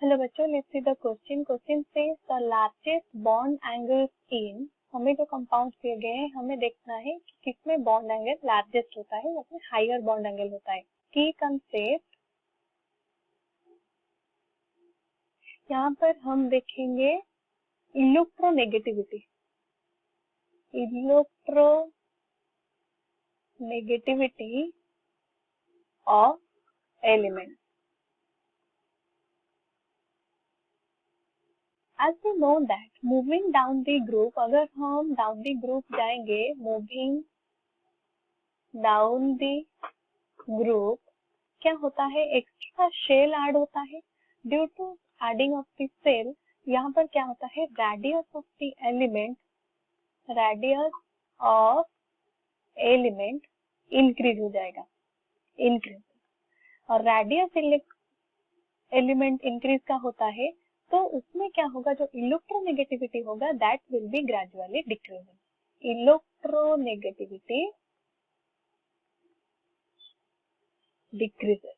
Hello बच्चों, let's see the question. Question says the largest bond angles in, हमें जो compound दिए गए हैं हमें देखना है कि किसमें बॉन्ड एंगल लार्जेस्ट होता है या फिर हायर बॉन्ड एंगल होता है। की कंसेप्ट यहाँ पर हम देखेंगे electronegativity. Electronegativity of element. As we know that moving down the group, अगर हम down the group जाएंगे, moving down the group क्या होता है, एक्स्ट्रा शेल ऐड होता है। Due to adding of the cell यहाँ पर क्या होता है, radius of the element increase हो जाएगा, इंक्रीज। और रेडियस एलिमेंट इंक्रीज का होता है तो उसमें क्या होगा, जो इलेक्ट्रोनेगेटिविटी होगा that will be gradually decreasing. Electronegativity decreases.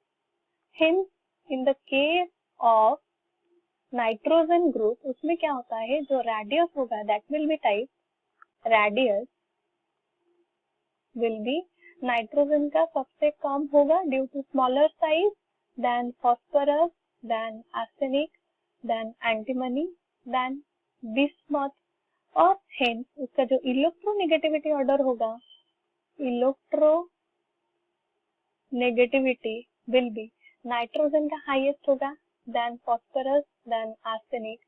Hence, in the case of nitrogen group, उसमें क्या होता है, जो रेडियस होगा that will be type, radius will be nitrogen का सबसे कम होगा due to smaller size then phosphorus, then arsenic, then antimony, then bismuth. और हेंस उसका जो इलेक्ट्रोनेगेटिविटी ऑर्डर होगा, इलेक्ट्रोनेगेटिविटी विल बी नाइट्रोजन का हाईएस्ट होगा, then phosphorus, then arsenic,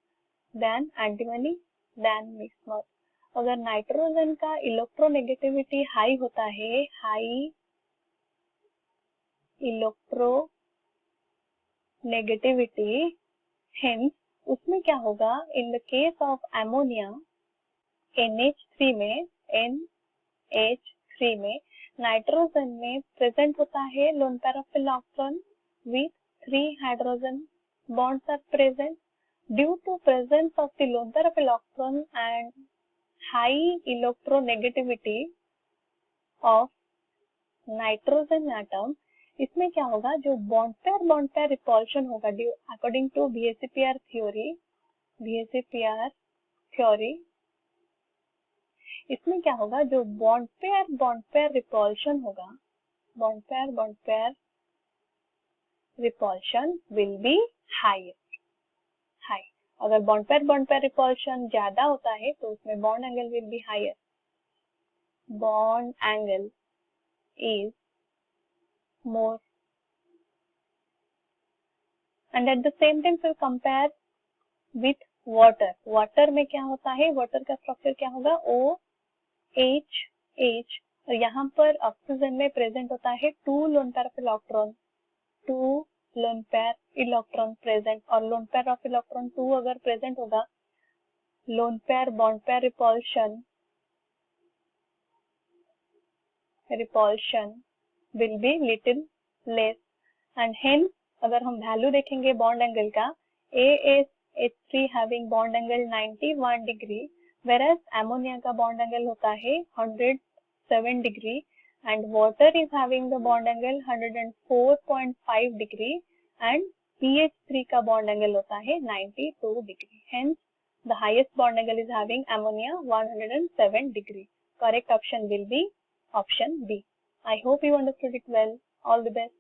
then antimony, then bismuth. अगर नाइट्रोजन का इलेक्ट्रोनेगेटिविटी हाई होता है, हाई इलेक्ट्रोनेगेटिविटी, हेंस उसमें क्या होगा, in the case of ammonia NH3 में नाइट्रोजन में प्रेजेंट होता है lone pair of electron with 3 hydrogen bonds are present. Due to presence of the lone pair of electron and high electronegativity of nitrogen atom, इसमें क्या होगा, जो bond pair repulsion होगा according to VSEPR theory, इसमें क्या होगा, जो bond pair repulsion होगा, bond pair repulsion will be high. अगर बॉन्ड पेयर रिपल्शन ज्यादा होता है तो उसमें bond angle will be higher. Bond angle is more and at the same time फिर कंपेयर विथ वाटर में क्या होता है, वाटर का स्ट्रक्चर क्या होगा, OH। और यहाँ पर ऑक्सीजन में प्रेजेंट होता है 2 lone pair of electron present. और लोन पेयर ऑफ इलेक्ट्रॉन 2 अगर प्रेजेंट होगा, lone pair bond pair repulsion will be little less and hence अगर हम वैल्यू देखेंगे बॉन्ड एंगल का, ASH3 having bond angle 91 degree, whereas ammonia का bond angle होता है 107 degree and water is having the bond angle 104.5 degree and PH3 का bond angle होता है 92 degree. Hence, the highest bond angle is having ammonia 107 degree. Correct option will be option B. I hope you understood it well. All the best.